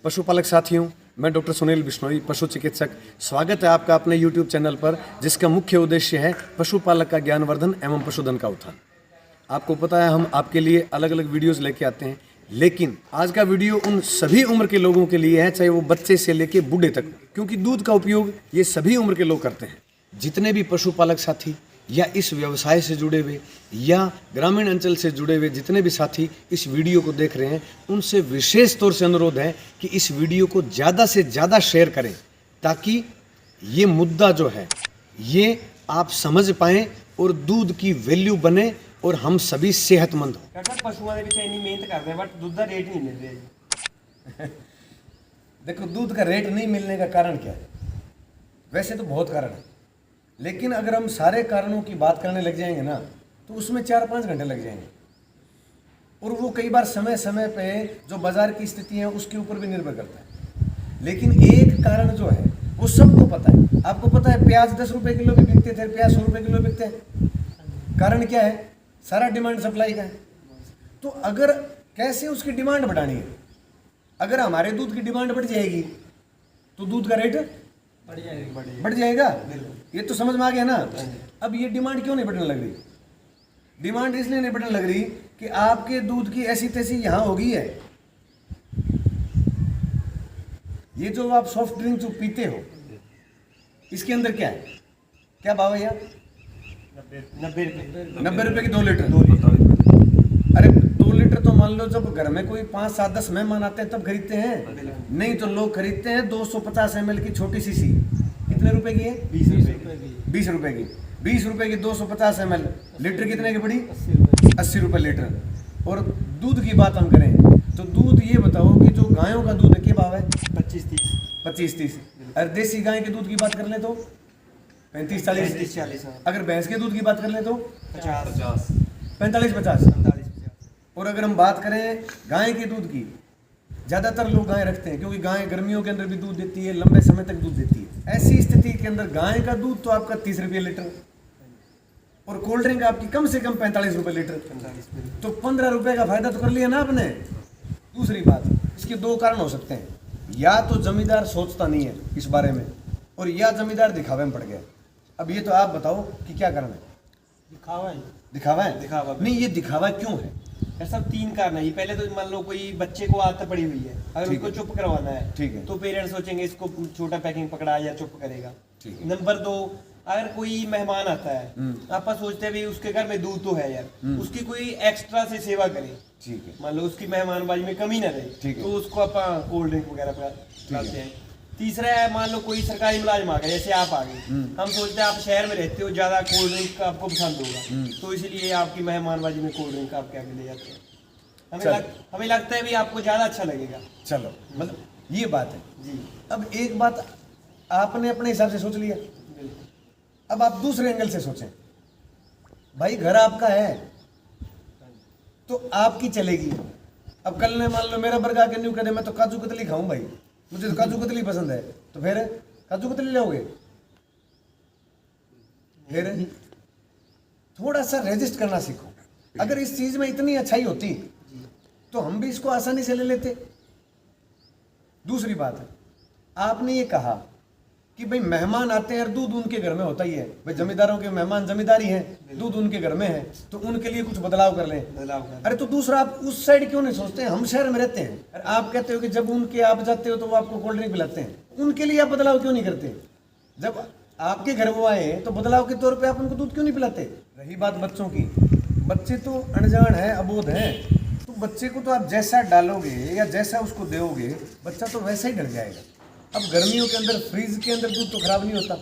पशुपालक साथियों, मैं डॉक्टर सुनील बिश्नोई, पशु चिकित्सक। स्वागत है आपका अपने YouTube चैनल पर, जिसका मुख्य उद्देश्य है पशुपालक का ज्ञानवर्धन एवं पशुधन का उत्थान। आपको पता है हम आपके लिए अलग अलग वीडियोस लेके आते हैं, लेकिन आज का वीडियो उन सभी उम्र के लोगों के लिए है, चाहे वो बच्चे से लेके बूढ़े तक, क्योंकि दूध का उपयोग ये सभी उम्र के लोग करते हैं। जितने भी पशुपालक साथी या इस व्यवसाय से जुड़े हुए या ग्रामीण अंचल से जुड़े हुए जितने भी साथी इस वीडियो को देख रहे हैं, उनसे विशेष तौर से अनुरोध है कि इस वीडियो को ज़्यादा से ज़्यादा शेयर करें, ताकि ये मुद्दा जो है ये आप समझ पाएँ और दूध की वैल्यू बने और हम सभी सेहतमंद हों। पशुओं के पीछे इतनी मेहनत करते हैं बट दूध का रेट नहीं मिल रहा है। देखो, दूध का रेट नहीं मिलने का कारण क्या है? वैसे तो बहुत कारण है, लेकिन अगर हम सारे कारणों की बात करने लग जाएंगे ना, तो उसमें 4-5 घंटे लग जाएंगे, और वो कई बार समय समय पे जो बाजार की स्थिति है उसके ऊपर भी निर्भर करता है। लेकिन एक कारण जो है वो सबको पता है। आपको पता है प्याज 10 रुपए किलो भी बिकते थे, प्याज 100 रुपए किलो बिकते हैं। कारण क्या है? सारा डिमांड सप्लाई का है। तो अगर कैसे उसकी डिमांड बढ़ानी है? अगर हमारे दूध की डिमांड बढ़ जाएगी तो दूध का रेट बढ़ जाएगा। ये तो समझ में आ गया ना। अब ये डिमांड क्यों नहीं बढ़ने लग रही? डिमांड इसलिए नहीं बढ़ने लग रही कि आपके दूध की ऐसी तैसी यहां हो गई है। ये जो आप सॉफ्ट ड्रिंक जो पीते हो, इसके अंदर क्या है? क्या भाव है यार? 90 रुपए की 2 लीटर। अरे 2 लीटर तो मान लो जब घर में कोई 5, 7, 10 मेहमान आते हैं तब खरीदते हैं, नहीं तो लोग खरीदते हैं 250 ml की छोटी सी। कितने रुपए की है? 20 रुपए की। 20 रुपए की 250 ml। लीटर कितने की पड़ी? 80 रुपए लीटर। और दूध की बात हम करें तो दूध ये बताओ कि जो गायों का दूध है क्या भाव है? 25-30। अगर देसी गाय के दूध की बात कर ले तो 35-40। अगर भैंस के दूध की बात कर ले तो 45-50। और अगर हम बात करें गाय के दूध की, ज़्यादातर लोग गाय रखते हैं क्योंकि गाय गर्मियों के अंदर भी दूध देती है, लंबे समय तक दूध देती है। ऐसी स्थिति के अंदर गाय का दूध तो आपका 30 रुपये लीटर, और कोल्ड ड्रिंक आपकी कम से कम 45 रुपये लीटर। तो 15 रुपये का फायदा तो कर लिया ना आपने। दूसरी बात, इसके 2 कारण हो सकते हैं। या तो जमींदार सोचता नहीं है इस बारे में, और या जमींदार दिखावे में पड़ गया। अब ये तो आप बताओ कि क्या कारण है? दिखावा है। नहीं, ये दिखावा क्यों है? सब 3 कारण है। पहले तो मान लो कोई बच्चे को आदत पड़ी हुई है, अगर उसको चुप करवाना है, ठीक है, तो पेरेंट्स सोचेंगे इसको छोटा पैकिंग पकड़ा या चुप करेगा। नंबर 2, अगर कोई मेहमान आता है, आप सोचते हैं भी उसके घर में दूध तो है यार, उसकी कोई एक्स्ट्रा से सेवा करे, ठीक है, मान लो उसकी मेहमानबाजी में कमी ना रहे, तो उसको आप कोल्ड ड्रिंक वगैरह पिलाते हैं। तीसरा है, मान लो कोई सरकारी मुलाजिम आ गया, जैसे आप आ गए, हम सोचते हैं आप शहर में रहते हो, ज्यादा कोल्ड ड्रिंक आपको पसंद होगा, तो इसलिए आपकी मेहमानबाजी में कोल्ड ड्रिंक आपके आगे ले जाते हैं। हमें लगता है भी आपको ज्यादा अच्छा लगेगा। चलो, मतलब ये बात है जी। अब एक बात आपने अपने हिसाब से सोच लिया, अब आप दूसरे एंगल से सोचें। भाई घर आपका है तो आपकी चलेगी। अब कल ने मान लो मेरा बर्गर के न्यू करे, मैं तो काजू कतली खाऊं भाई, मुझे तो काजू कतली पसंद है, तो फिर काजू कतली लोगे? फिर थोड़ा सा रेजिस्ट करना सीखो। अगर इस चीज में इतनी अच्छाई होती तो हम भी इसको आसानी से ले लेते। दूसरी बात है, आपने ये कहा कि भाई मेहमान आते हैं और दूध उनके घर में होता ही है। भाई जमींदारों के मेहमान जमींदारी है, दूध उनके घर में है, तो उनके लिए कुछ बदलाव कर लें। अरे तो दूसरा, आप उस साइड क्यों नहीं सोचते? हम शहर में रहते हैं, और आप कहते हो कि जब उनके आप जाते हो तो वो आपको कोल्ड ड्रिंक पिलाते हैं, उनके लिए आप बदलाव क्यों नहीं करते? जब आपके घर वो आए तो बदलाव के तौर पर आप उनको दूध क्यों नहीं पिलाते? रही बात बच्चों की, बच्चे तो अनजान है, अबोध है, तो बच्चे को तो आप जैसा डालोगे या जैसा उसको दोगे, बच्चा तो वैसा ही डर जाएगा। अब गर्मियों के अंदर फ्रीज के अंदर दूध तो खराब नहीं होता।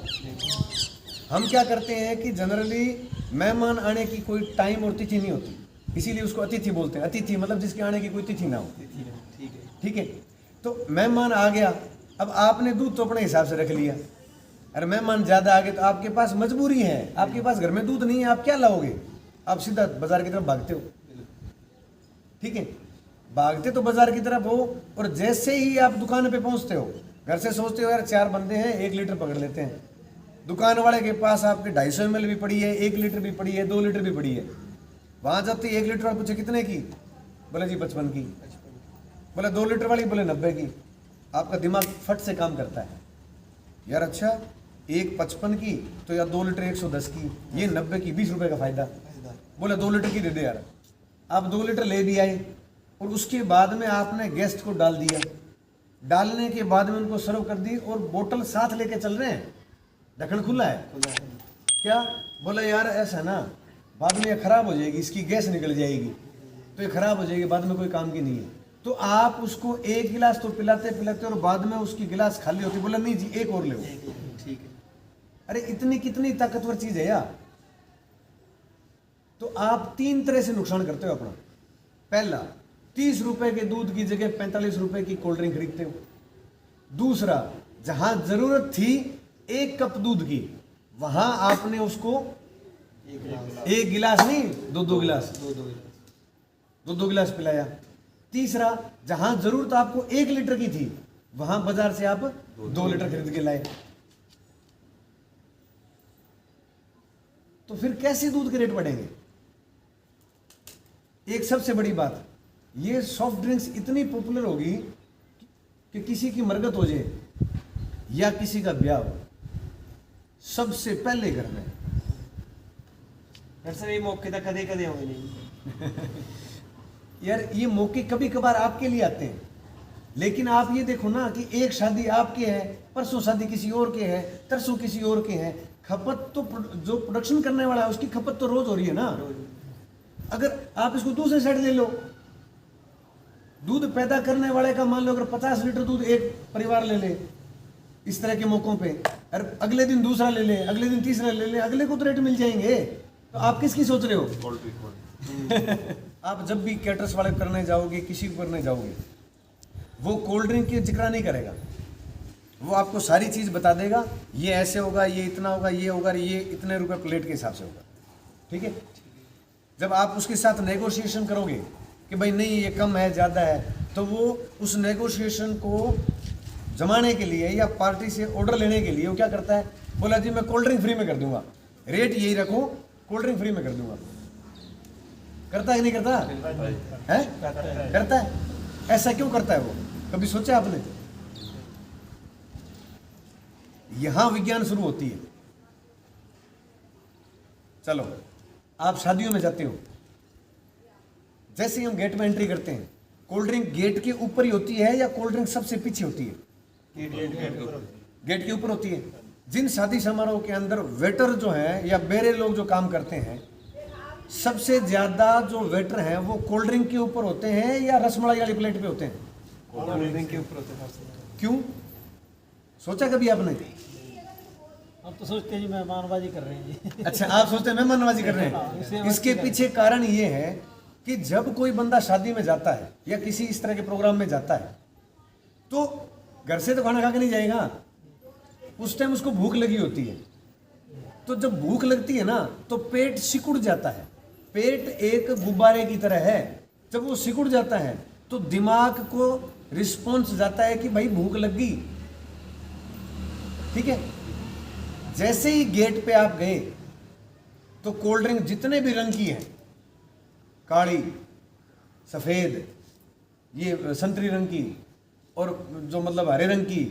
हम क्या करते हैं कि जनरली मेहमान आने की कोई टाइम और तिथि नहीं होती, इसीलिए उसको अतिथि बोलते हैं। अतिथि मतलब जिसके आने की कोई तिथि ना हो। ठीक है, तो मेहमान आ गया, अब आपने दूध तो अपने हिसाब से रख लिया। अरे मेहमान ज़्यादा आ गए तो आपके पास मजबूरी है, आपके पास घर में दूध नहीं है, आप क्या लाओगे? आप सीधा बाजार की तरफ भागते हो। ठीक है, भागते तो बाजार की तरफ हो, और जैसे ही आप दुकान पे पहुंचते हो, घर से सोचते हो यार 4 बंदे हैं, 1 लीटर पकड़ लेते हैं। दुकान वाले के पास आपके 250 ml भी पड़ी है, 1 लीटर भी पड़ी है, 2 लीटर भी पड़ी है। वहां जाते 1 लीटर और पूछे कितने की? बोले जी 55 की। बोले 2 लीटर वाली? बोले 90 की। आपका दिमाग फट से काम करता है, यार अच्छा 1.55 की तो यार 2 लीटर 110 की, ये 90 की, 20 रुपए का फायदा। बोला 2 लीटर की दे दे यार। आप 2 लीटर ले भी आए और उसके बाद में आपने गेस्ट को डाल दिया, डालने के बाद में उनको सर्व कर दी और बोतल साथ लेके चल रहे हैं, ढक्कन खुला है क्या? बोला यार ऐसा है ना, बाद में ये खराब हो जाएगी, इसकी गैस निकल जाएगी, तो ये खराब हो जाएगी, बाद में कोई काम की नहीं है। तो आप उसको 1 गिलास तो पिलाते पिलाते और बाद में उसकी गिलास खाली होती, बोला नहीं जी 1 और ले। ठीक है। अरे इतनी कितनी ताकतवर चीज है यार। तो आप 3 तरह से नुकसान करते हो अपना। पहला, 30 रुपए के दूध की जगह 45 रुपए की कोल्ड ड्रिंक खरीदते हो। दूसरा, जहां जरूरत थी 1 कप दूध की, वहां आपने उसको 1 गिलास नहीं 2 गिलास, 2 गिलास पिलाया। तीसरा, जहां जरूरत आपको 1 लीटर की थी, वहां बाजार से आप 2 लीटर खरीद के लाए। तो फिर कैसे दूध के रेट बढ़ेंगे? एक सबसे बड़ी बात, ये सॉफ्ट ड्रिंक्स इतनी पॉपुलर होगी कि किसी की मरगत हो जाए या किसी का ब्याह हो, सबसे पहले घर में सर ये मौके तो कदे कदे होंगे नहीं। यार ये मौके कभी कभार आपके लिए आते हैं, लेकिन आप ये देखो ना कि एक शादी आपके है, परसों शादी किसी और के है, तरसों किसी और के है। खपत तो जो प्रोडक्शन करने वाला है उसकी खपत तो रोज हो रही है ना। अगर आप इसको दूसरे साइड ले लो, दूध पैदा करने वाले का मान लो अगर 50 लीटर दूध एक परिवार ले ले इस तरह के मौकों पे, और अगले दिन दूसरा ले ले, अगले दिन तीसरा ले ले, अगले को तो रेट मिल जाएंगे। तो आप किसकी सोच रहे हो? आप जब भी कैटरस वाले करने जाओगे, किसी को करने जाओगे, वो कोल्ड ड्रिंक की जिक्र नहीं करेगा, वो आपको सारी चीज़ बता देगा, ये ऐसे होगा, ये इतना होगा, ये होगा, ये इतने रुपए प्लेट के हिसाब से होगा। ठीक है। जब आप उसके साथ नेगोशिएशन करोगे कि भाई नहीं ये कम है ज़्यादा है, तो वो उस नेगोशिएशन को जमाने के लिए या पार्टी से ऑर्डर लेने के लिए वो क्या करता है, बोला जी मैं कोल्ड ड्रिंक फ्री में कर दूंगा, रेट यही रखो, कोल्ड ड्रिंक फ्री में कर दूंगा। करता है कि नहीं करता है? करता है। ऐसा क्यों करता है वो, कभी सोचा आपने? यहां विज्ञान शुरू होती है। चलो आप शादियों में जाते हो, जैसे ही हम गेट में एंट्री करते हैं, कोल्ड ड्रिंक गेट के ऊपर ही होती है या कोल्ड ड्रिंक सबसे पीछे होती है? गेट के ऊपर होती है। जिन शादी समारोह के अंदर वेटर जो है या बेरे लोग जो काम करते हैं, सबसे ज्यादा जो वेटर हैं वो कोल्ड ड्रिंक के ऊपर होते हैं या रसमलाई वाली प्लेट पे होते हैं? कोल्ड ड्रिंक के ऊपर होते हैं। क्यों, सोचा कभी आपने? आप तो सोचते हैं जी मेहमानबाजी कर रहे हैं जी। अच्छा, आप सोचते हैं मेहमानबाजी कर रहे हैं। इसके पीछे कारण ये है कि जब कोई बंदा शादी में जाता है या किसी इस तरह के प्रोग्राम में जाता है, तो घर से तो खाना खा के नहीं जाएगा, उस टाइम उसको भूख लगी होती है। तो जब भूख लगती है ना, तो पेट सिकुड़ जाता है। पेट एक गुब्बारे की तरह है, जब वो सिकुड़ जाता है तो दिमाग को रिस्पॉन्स जाता है कि भाई भूख लग गई। ठीक है। जैसे ही गेट पे आप गए तो कोल्ड ड्रिंक जितने भी रंग की हैं, काली, सफेद, ये संतरी रंग की, और जो मतलब हरे रंग की,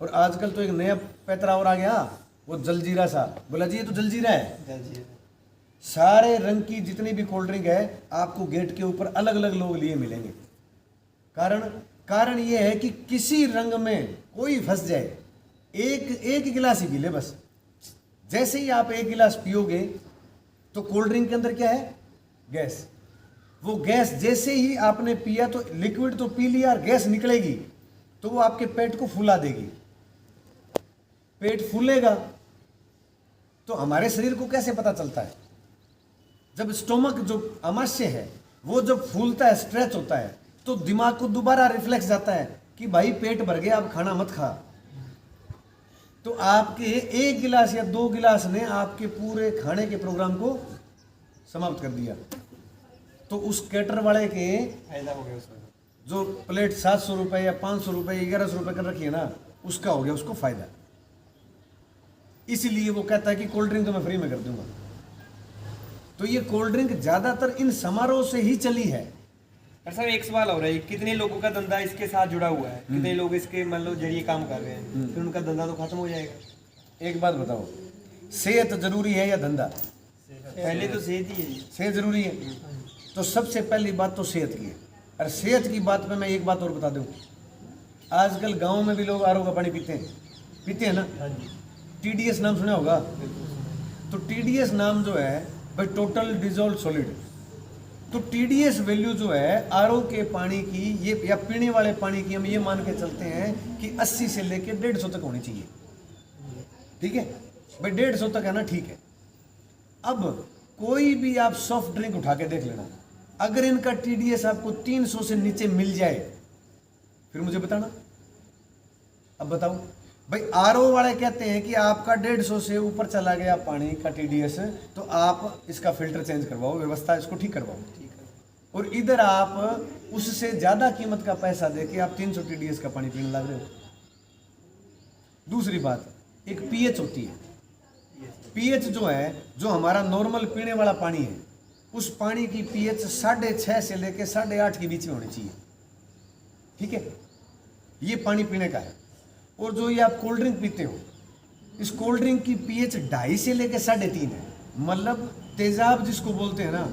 और आजकल तो एक नया पैतरा और आ गया, वो जलजीरा सा, बोला जी ये तो जलजीरा है। सारे रंग की जितनी भी कोल्ड ड्रिंक है आपको गेट के ऊपर अलग अलग लोग लिए मिलेंगे। कारण ये है कि किसी रंग में कोई फंस जाए, एक गिलास ही पी ले बस। जैसे ही आप 1 गिलास पियोगे तो कोल्ड ड्रिंक के अंदर क्या है? गैस। वो गैस जैसे ही आपने पिया तो लिक्विड तो पी लिया और गैस निकलेगी, तो वो आपके पेट को फुला देगी। पेट फूलेगा तो हमारे शरीर को कैसे पता चलता है? जब स्टोमक जो आमाशय है वो जब फूलता है, स्ट्रेच होता है, तो दिमाग को दोबारा रिफ्लेक्स जाता है कि भाई पेट भर गया, अब खाना मत खा। तो आपके 1 गिलास या 2 गिलास ने आपके पूरे खाने के प्रोग्राम को समाप्त कर दिया। तो उस कैटर वाले के फायदा हो गया उसमें। जो प्लेट 700 रुपए या 500 रुपए, 1100 रुपए कर रखी है ना, उसका हो गया उसको फायदा। इसीलिए वो कहता है कि कोल्ड ड्रिंक तो मैं फ्री में कर दूंगा। तो ये कोल्ड ड्रिंक ज्यादातर इन समारोह से ही चली है। और सर एक सवाल हो रहा है, कितने लोगों का धंधा इसके साथ जुड़ा हुआ है, कितने लोग इसके मान लो जरिए काम कर रहे हैं, फिर उनका धंधा तो खत्म हो जाएगा। एक बात बताओ, सेहत जरूरी है या धंधा? पहले तो सेहत ही है जी। सेहत जरूरी है, तो सबसे पहली बात तो सेहत की है। और सेहत की बात पे मैं एक बात और बता दूं, आजकल गांव में भी लोग आरओ का पानी पीते हैं ना। TDS नाम सुना होगा, तो TDS नाम जो है भाई टोटल डिजोल्व सॉलिड, तो TDS वैल्यू जो है आरओ के पानी की ये या पीने वाले पानी की हम ये मान के चलते हैं कि 80 से लेके 150 तक होनी चाहिए। ठीक है भाई, 150 तक है ना, ठीक है। अब कोई भी आप सॉफ्ट ड्रिंक उठा के देख लेना, अगर इनका TDS आपको 300 से नीचे मिल जाए फिर मुझे बताना। अब बताओ भाई, आरओ वाले कहते हैं कि आपका 150 से ऊपर चला गया पानी का TDS, तो आप इसका फिल्टर चेंज करवाओ, व्यवस्था इसको ठीक करवाओ। और इधर आप उससे ज्यादा कीमत का पैसा दे के आप 300 TDS का पानी पीने लग रहे हो। दूसरी बात, एक पीएच होती है, पीएच जो है, जो हमारा नॉर्मल पीने वाला पानी है, उस पानी की पीएच 6.5 से लेके 8.5 के बीच में होनी चाहिए। ठीक है, ये पानी पीने का है। और जो ये आप कोल्ड ड्रिंक पीते हो, इस कोल्ड ड्रिंक की पीएच 2.5 से लेके 3.5 है, मतलब तेजाब जिसको बोलते हैं ना,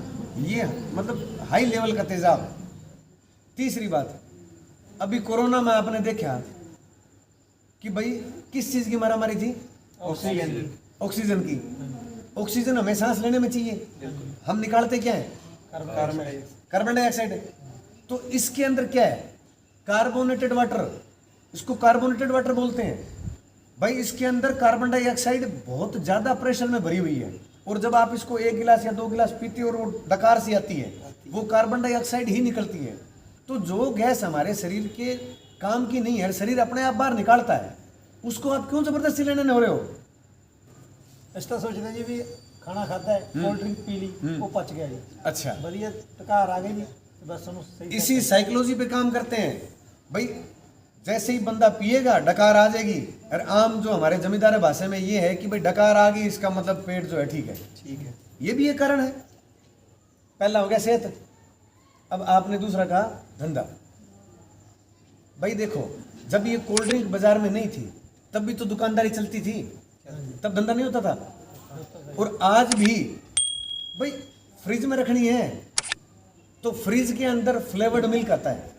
ये मतलब हाई लेवल का तेजाब है। तीसरी बात, अभी कोरोना में आपने देखा कि भाई किस चीज की मारामारी थी? ऑक्सीजन की। ऑक्सीजन हमें सांस लेने में चाहिए, हम निकालते क्या है? कार्बन डाइऑक्साइड है। तो इसके अंदर क्या है? कार्बोनेटेड वाटर, इसको कार्बोनेटेड वाटर बोलते हैं। भाई इसके अंदर कार्बन डाइऑक्साइड बहुत ज्यादा प्रेशर में भरी हुई है, और जब आप इसको 1 गिलास या 2 गिलास पीते हो और वो डकार सी आती है, वो कार्बन डाइऑक्साइड ही निकलती है। तो जो गैस हमारे शरीर के काम की नहीं है, शरीर अपने आप बाहर निकालता है, उसको आप क्यों जबरदस्ती लेने हो रहे हो? ऐसा सोचते जी भी खाना खाता है, कोल्ड ड्रिंक पी ली, वो पच गया जी, अच्छा, बढ़िया टकार आ गई जी, तो बस हम सही इसी साइकोलॉजी पे काम करते हैं। भाई जैसे ही बंदा पिएगा डकार आ जाएगी, और आम जो हमारे जमींदार भाषा में ये है कि भाई डकार आ गई, इसका मतलब पेट जो है ठीक है। ये भी एक कारण है। पहला हो गया सेहत, अब आपने दूसरा कहा धंधा। भाई देखो, जब ये कोल्ड ड्रिंक बाजार में नहीं थी तब भी तो दुकानदारी चलती थी, तब धंधा नहीं होता था। और आज भी भाई फ्रिज में रखनी है तो फ्रिज के अंदर फ्लेवर्ड मिल्क आता है।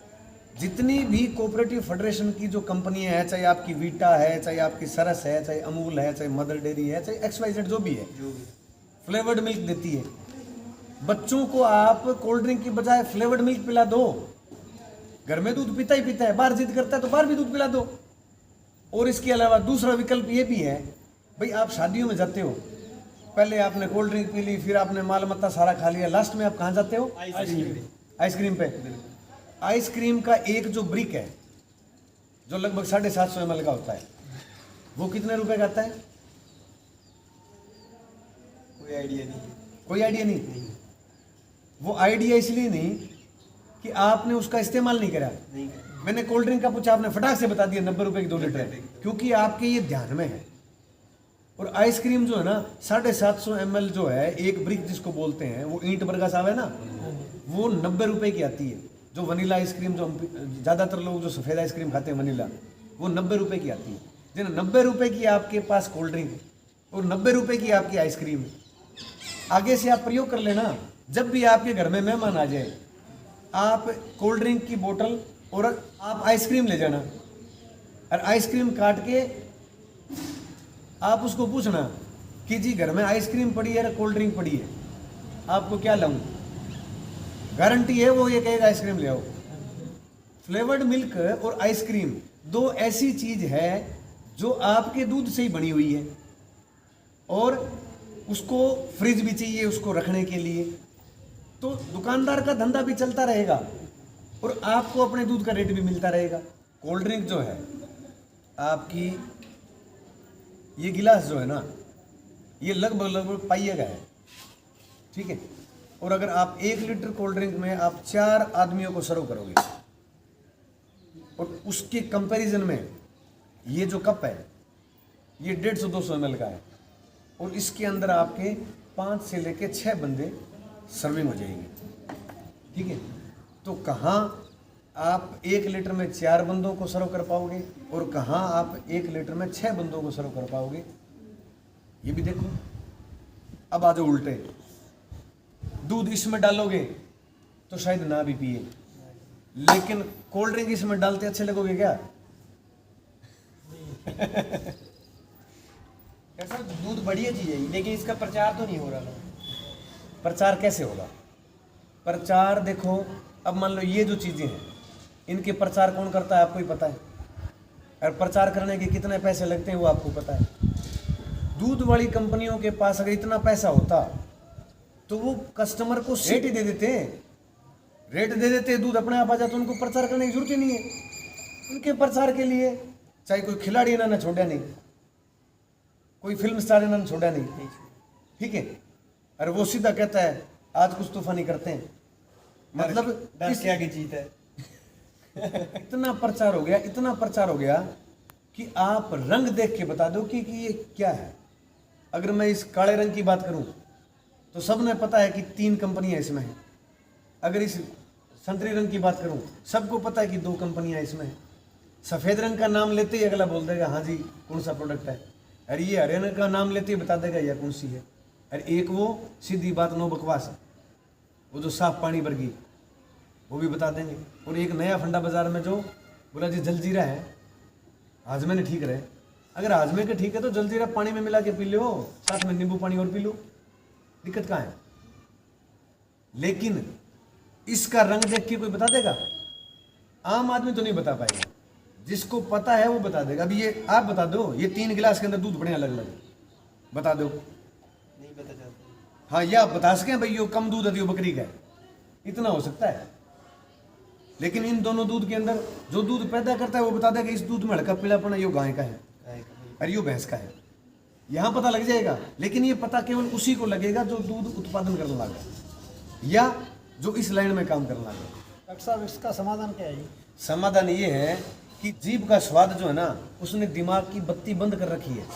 जितनी भी कोऑपरेटिव फेडरेशन की जो कंपनियां हैं, चाहे आपकी वीटा है, चाहे आपकी सरस है, चाहे अमूल है, चाहे मदर डेयरी है, चाहे XYZ जो भी है, फ्लेवर्ड मिल्क देती है। बच्चों को आप कोल्ड ड्रिंक की बजाय फ्लेवर्ड मिल्क पिला दो। घर में दूध पीता ही पीता है, बाहर जिद करता है तो बाहर भी दूध पिला दो। और इसके अलावा दूसरा विकल्प ये भी है, भाई आप शादियों में जाते हो, पहले आपने कोल्ड ड्रिंक पी ली, फिर आपने माल मत्ता सारा खा लिया, लास्ट में आप कहाँ जाते हो? आइसक्रीम पे। आइसक्रीम का एक जो ब्रिक है जो लगभग 750 ml का होता है, वो कितने रुपए का आता है? कोई आइडिया नहीं। वो आइडिया इसलिए नहीं कि आपने उसका इस्तेमाल नहीं करा। मैंने कोल्ड ड्रिंक का पूछा, आपने फटाक से बता दिया 90 रुपए की 2 लीटर है, क्योंकि आपके ये ध्यान में है। और आइसक्रीम जो है ना 750 ml जो है, एक ब्रिक जिसको बोलते हैं, वो ईंट बर्गा साहब है ना, वो 90 रुपए की आती है। जो वनीला आइसक्रीम, जो ज़्यादातर लोग जो सफ़ेद आइसक्रीम खाते हैं वनीला, वो 90 रुपए की आती है। जिन 90 रुपए की आपके पास कोल्ड ड्रिंक और 90 रुपए की आपकी आइसक्रीम, आगे से आप प्रयोग कर लेना। जब भी आपके घर में मेहमान आ जाए, आप कोल्ड ड्रिंक की बोतल और आप आइसक्रीम ले जाना, और आइसक्रीम काट के आप उसको पूछना कि जी घर में आइसक्रीम पड़ी है या कोल्ड ड्रिंक पड़ी है, आपको क्या लाऊं? गारंटी है वो ये कहेगा आइसक्रीम ले आओ। फ्लेवर्ड मिल्क और आइसक्रीम दो ऐसी चीज है जो आपके दूध से ही बनी हुई है, और उसको फ्रिज भी चाहिए उसको रखने के लिए, तो दुकानदार का धंधा भी चलता रहेगा और आपको अपने दूध का रेट भी मिलता रहेगा। कोल्ड ड्रिंक जो है आपकी, ये गिलास जो है ना, ये लगभग पाइए का है, ठीक है। और अगर आप 1 लीटर कोल्ड ड्रिंक में आप 4 आदमियों को सर्व करोगे, और उसके कंपैरिजन में ये जो कप है ये 150-200 ml का है, और इसके अंदर आपके 5 से लेके 6 बंदे सर्विंग हो जाएंगे, ठीक है। तो कहाँ आप 1 लीटर में 4 बंदों को सर्व कर पाओगे और कहाँ आप 1 लीटर में 6 बंदों को सर्व कर पाओगे, ये भी देखो। अब आ जाओ उल्टे, दूध इसमें डालोगे तो शायद ना भी पिए, लेकिन कोल्ड ड्रिंक इसमें डालते अच्छे लगोगे क्या? सर दूध बढ़िया चीज है, लेकिन इसका प्रचार तो नहीं हो रहा ना। प्रचार कैसे होगा? प्रचार देखो, अब मान लो ये जो चीजें हैं, इनके प्रचार कौन करता है आपको ही पता है, और प्रचार करने के कितने पैसे लगते हैं वो आपको पता है। दूध वाली कंपनियों के पास अगर इतना पैसा होता तो वो कस्टमर को रेट ही दे देते, रेट दे देते, दूध अपने आप आ जाता, उनको प्रचार करने की जरूरत ही नहीं है। उनके प्रचार के लिए चाहे कोई खिलाड़ी इन्होंने छोड़ा नहीं, कोई फिल्म स्टार इन्होंने छोड़ा नहीं, ठीक है, और वो सीधा कहता है आज कुछ तूफानी करते हैं, मतलब डर के आगे जीत है। इतना प्रचार हो गया, इतना प्रचार हो गया कि आप रंग देख के बता दो कि ये क्या है। अगर मैं इस काले रंग की बात करूं तो सबने पता है कि 3 कंपनियां इसमें हैं। अगर इस संतरी रंग की बात करूं सबको पता है कि 2 कंपनियां इसमें हैं। सफ़ेद रंग का नाम लेते ही अगला बोल देगा हाँ जी कौन सा प्रोडक्ट है, अरे ये हरे रंग का नाम लेते ही बता देगा यह कौन सी है। अरे एक वो सीधी बात नो बकवास, वो जो साफ पानी वर्गी वो भी बता देंगे, और एक नया फंडा बाजार में जो बोला जी जलजीरा है, हाजमे ने ठीक रहे, अगर हाजमे के ठीक है तो जलजीरा पानी में मिला के पी लो, साथ में नींबू पानी और पी लो, दिक्कत कहाँ है? लेकिन इसका रंग देख के कोई बता देगा? आम आदमी तो नहीं बता पाएगा, जिसको पता है वो बता देगा। अभी ये आप बता दो, ये 3 गिलास के अंदर दूध बड़े अलग अलग, बता दो। नहीं बता जाता। हाँ, या बता सकें भाई यो कम दूध है यो बकरी का है, इतना हो सकता है। लेकिन इन दोनों दूध के अंदर जो दूध पैदा करता है वो बता देगा इस दूध में हल्का पीलापन है, यो गाय का है और यो भैंस का है, यहाँ पता लग जाएगा। लेकिन ये पता केवल उसी को लगेगा जो दूध उत्पादन करने लगा या जो इस लाइन में काम करने लगा। डॉक्टर साहब इसका समाधान क्या है? समाधान ये है कि जीभ का स्वाद जो है ना, उसने दिमाग की बत्ती बंद कर रखी है,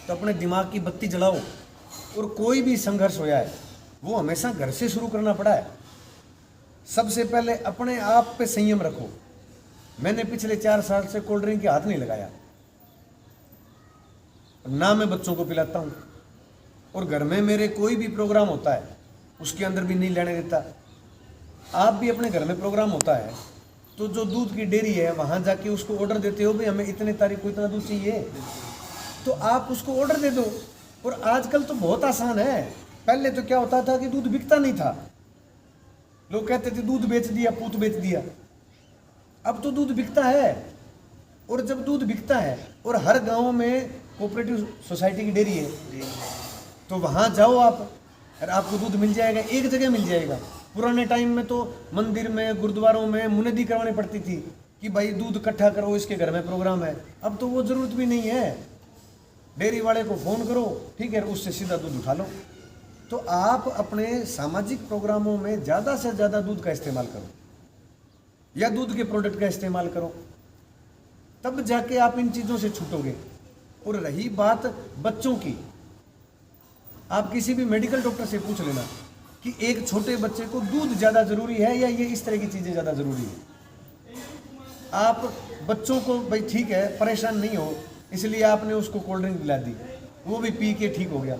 तो अपने दिमाग की बत्ती जलाओ। और कोई भी संघर्ष होया है वो हमेशा घर से शुरू करना पड़ा है। सबसे पहले अपने आप पे संयम रखो। मैंने पिछले 4 साल से कोल्ड ड्रिंक के हाथ नहीं लगाया, ना मैं बच्चों को पिलाता हूँ, और घर में मेरे कोई भी प्रोग्राम होता है उसके अंदर भी नहीं लेने देता। आप भी अपने घर में प्रोग्राम होता है तो जो दूध की डेयरी है वहाँ जाके उसको ऑर्डर देते हो भाई हमें इतने तारीख को इतना दूध चाहिए, तो आप उसको ऑर्डर दे दो। और आजकल तो बहुत आसान है, पहले तो क्या होता था कि दूध बिकता नहीं था, लोग कहते थे दूध बेच दिया पूत बेच दिया। अब तो दूध बिकता है, और जब दूध बिकता है और हर गांव में कोऑपरेटिव सोसाइटी की डेयरी है, तो वहाँ जाओ आप और आपको दूध मिल जाएगा, एक जगह मिल जाएगा। पुराने टाइम में तो मंदिर में गुरुद्वारों में मुनदी करवानी पड़ती थी कि भाई दूध इकट्ठा करो इसके घर में प्रोग्राम है। अब तो वो ज़रूरत भी नहीं है, डेयरी वाले को फ़ोन करो, ठीक है, उससे सीधा दूध उठा लो। तो आप अपने सामाजिक प्रोग्रामों में ज़्यादा से ज़्यादा दूध का इस्तेमाल करो या दूध के प्रोडक्ट का इस्तेमाल करो, तब जाके आप इन चीज़ों से छूटोगे। और रही बात बच्चों की, आप किसी भी मेडिकल डॉक्टर से पूछ लेना कि एक छोटे बच्चे को दूध ज़्यादा ज़रूरी है या ये इस तरह की चीज़ें ज़्यादा ज़रूरी है। आप बच्चों को भाई ठीक है परेशान नहीं हो इसलिए आपने उसको कोल्ड ड्रिंक दिला दी, वो भी पी के ठीक हो गया,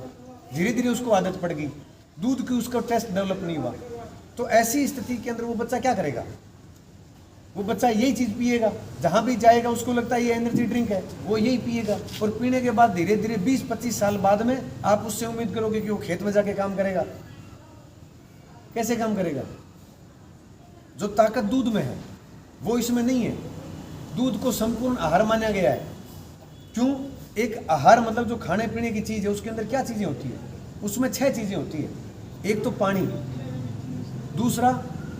धीरे धीरे उसको आदत पड़ गई, दूध की उसका टेस्ट डेवलप नहीं हुआ, तो ऐसी स्थिति के अंदर वो बच्चा क्या करेगा? वो बच्चा यही चीज़ पिएगा, जहाँ भी जाएगा उसको लगता है ये एनर्जी ड्रिंक है, वो यही पिएगा। और पीने के बाद धीरे धीरे 20-25 साल बाद में आप उससे उम्मीद करोगे कि वो खेत में जाके काम करेगा, कैसे काम करेगा? जो ताकत दूध में है वो इसमें नहीं है। दूध को संपूर्ण आहार माना गया है। क्यों? एक आहार मतलब जो खाने पीने की चीज़ है उसके अंदर क्या चीज़ें होती है? उसमें 6 चीज़ें होती है। एक तो पानी, दूसरा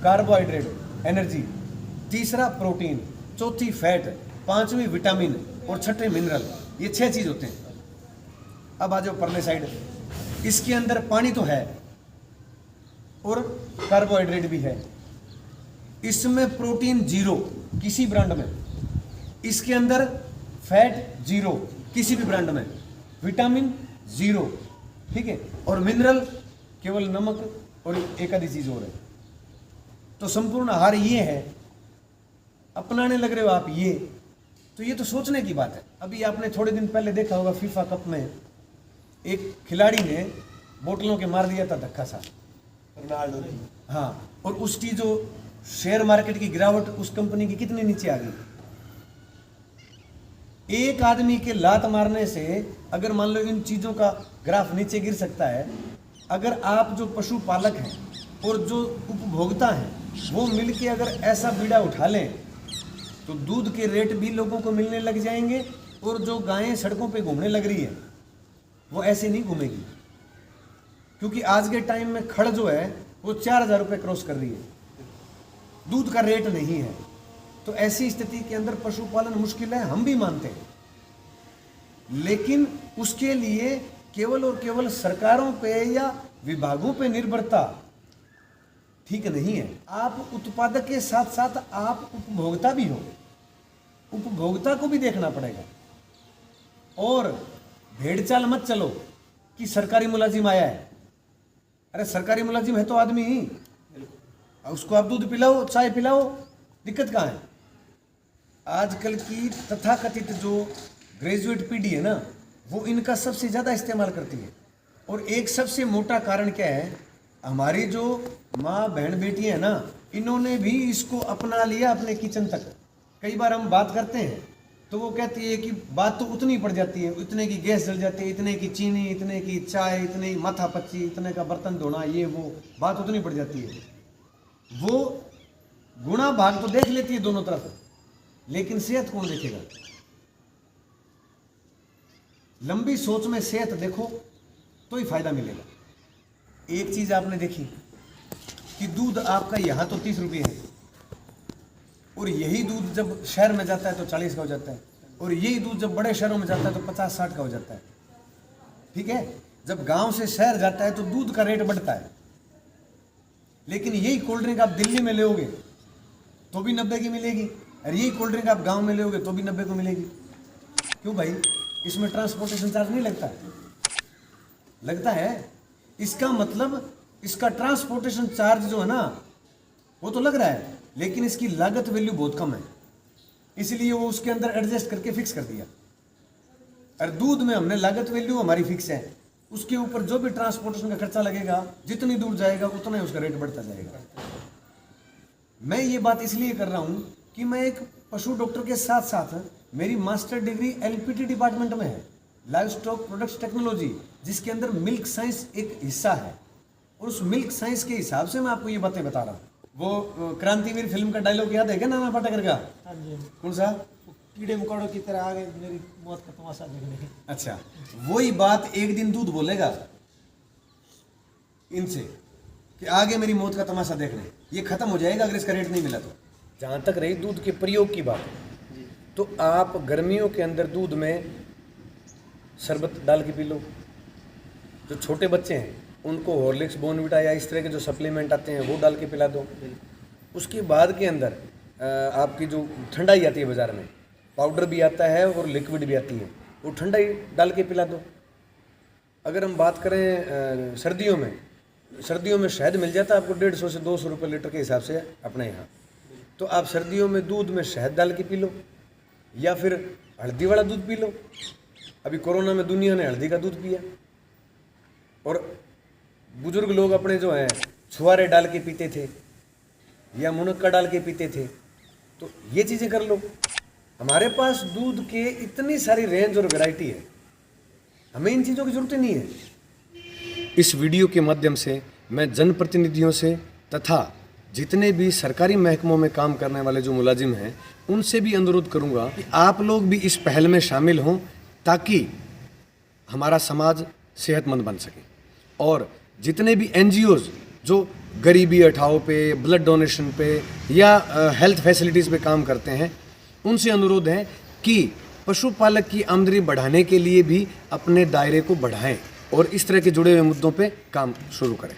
कार्बोहाइड्रेट एनर्जी, तीसरा प्रोटीन, चौथी फैट, 5वीं विटामिन और 6ठे मिनरल। ये 6 चीज़ होते हैं। अब आ जाओ परले साइड, इसके अंदर पानी तो है और कार्बोहाइड्रेट भी है, इसमें प्रोटीन 0 किसी ब्रांड में, इसके अंदर फैट 0 किसी भी ब्रांड में, विटामिन 0, ठीक है, और मिनरल केवल नमक और एक आधी चीज़ और है। तो संपूर्ण आहार ये है, अपनाने लग रहे हो आप ये, तो ये तो सोचने की बात है। अभी आपने थोड़े दिन पहले देखा होगा फीफा कप में एक खिलाड़ी ने बोतलों के मार दिया था धक्का सा, रोनाल्डो ने। हाँ, और उसकी जो शेयर मार्केट की गिरावट उस कंपनी की कितनी नीचे आ गई। एक आदमी के लात मारने से अगर मान लो इन चीजों का ग्राफ नीचे गिर सकता है, अगर आप जो पशुपालक हैं और जो उपभोक्ता हैं वो मिलके अगर ऐसा बीड़ा उठा लें तो दूध के रेट भी लोगों को मिलने लग जाएंगे, और जो गायें सड़कों पे घूमने लग रही है वो ऐसे नहीं घूमेगी, क्योंकि आज के टाइम में खड़ जो है वो 4,000 रुपये क्रॉस कर रही है, दूध का रेट नहीं है। तो ऐसी स्थिति के अंदर पशुपालन मुश्किल है, हम भी मानते हैं, लेकिन उसके लिए केवल और केवल सरकारों पे या विभागों पे निर्भरता ठीक नहीं है। आप उत्पादक के साथ साथ आप उपभोक्ता भी हो, उपभोक्ता को भी देखना पड़ेगा। और भेड़ चाल मत चलो कि सरकारी मुलाजिम आया है, अरे सरकारी मुलाजिम है तो आदमी ही, उसको आप दूध पिलाओ, चाय पिलाओ, दिक्कत कहाँ है। आजकल की तथाकथित जो ग्रेजुएट पीढ़ी है ना, वो इनका सबसे ज़्यादा इस्तेमाल करती है। और एक सबसे मोटा कारण क्या है, हमारी जो माँ बहन बेटी है ना, इन्होंने भी इसको अपना लिया अपने किचन तक। कई बार हम बात करते हैं तो वो कहती है कि बात तो उतनी पड़ जाती है, इतने की गैस जल जाती है, इतने की चीनी, इतने की चाय, इतने की माथा पच्ची, इतने का बर्तन धोना, ये वो बात उतनी पड़ जाती है। वो गुणा भाग तो देख लेती है दोनों तरफ, लेकिन सेहत कौन देखेगा। लंबी सोच में सेहत देखो तो ही फायदा मिलेगा। एक चीज आपने देखी कि दूध आपका यहाँ तो 30 रुपये है, और यही दूध जब शहर में जाता है तो 40 का हो जाता है, और यही दूध जब बड़े शहरों में जाता है तो 50-60 का हो जाता है। ठीक है, जब गांव से शहर जाता है तो दूध का रेट बढ़ता है, लेकिन यही कोल्ड ड्रिंक आप दिल्ली में लोगे तो भी 90 की मिलेगी, और यही कोल्ड ड्रिंक आप गांव में लोगे तो भी 90 को मिलेगी। क्यों भाई, इसमें ट्रांसपोर्टेशन चार्ज नहीं लगता है? लगता है। इसका मतलब इसका ट्रांसपोर्टेशन चार्ज जो है ना वो तो लग रहा है, लेकिन इसकी लागत वैल्यू बहुत कम है, इसलिए वो उसके अंदर एडजस्ट करके फिक्स कर दिया। और दूध में हमने लागत वैल्यू हमारी फिक्स है, उसके ऊपर जो भी ट्रांसपोर्टेशन का खर्चा लगेगा, जितनी दूर जाएगा उतना ही उसका रेट बढ़ता जाएगा। मैं ये बात इसलिए कर रहा हूं कि मैं एक पशु डॉक्टर के साथ साथ मेरी मास्टर डिग्री एलपीटी डिपार्टमेंट में है, लाइव स्टॉक प्रोडक्ट्स टेक्नोलॉजी, जिसके अंदर मिल्क साइंस एक हिस्सा है, और उस मिल्क साइंस के हिसाब से मैं आपको ये बातें बता रहा हूँ। वो क्रांतिवीर फिल्म का डायलॉग याद है क्या नाना पाटेकर का? हाँ जी। कौन सा? कीड़े मकोड़ों की तरह आगे मेरी मौत का तमाशा देखने की। अच्छा, वही बात एक दिन दूध बोलेगा इनसे कि आगे मेरी मौत का तमाशा देखने, ये खत्म हो जाएगा अगर इसका रेट नहीं मिला तो। जहां तक रही दूध के प्रयोग की बात, तो आप गर्मियों के अंदर दूध में शरबत डाल के पी लो। जो छोटे बच्चे हैं उनको हॉर्लिक्स, बॉर्नविटा या इस तरह के जो सप्लीमेंट आते हैं वो डाल के पिला दो। उसके बाद के अंदर आपकी जो ठंडाई आती है बाज़ार में, पाउडर भी आता है और लिक्विड भी आती है, वो ठंडाई डाल के पिला दो। अगर हम बात करें सर्दियों में शहद मिल जाता है आपको 150 से 200 रुपये लीटर के हिसाब से अपने यहाँ, तो आप सर्दियों में दूध में शहद डाल के पी लो, या फिर हल्दी वाला दूध पी लो। अभी कोरोना में दुनिया ने हल्दी का दूध पिया, और बुजुर्ग लोग अपने जो हैं छुआरे डाल के पीते थे या मुनक्का डाल के पीते थे। तो ये चीज़ें कर लो। हमारे पास दूध के इतनी सारी रेंज और वैरायटी है, हमें इन चीज़ों की जरूरत ही नहीं है। इस वीडियो के माध्यम से मैं जनप्रतिनिधियों से तथा जितने भी सरकारी महकमों में काम करने वाले जो मुलाजिम हैं उनसे भी अनुरोध करूंगा कि आप लोग भी इस पहल में शामिल हों, ताकि हमारा समाज सेहतमंद बन सके। और जितने भी एनजीओज़ जो गरीबी हटाओ पे, ब्लड डोनेशन पे या हेल्थ फैसिलिटीज़ पे काम करते हैं, उनसे अनुरोध है कि पशुपालक की आमदनी बढ़ाने के लिए भी अपने दायरे को बढ़ाएं और इस तरह के जुड़े हुए मुद्दों पे काम शुरू करें।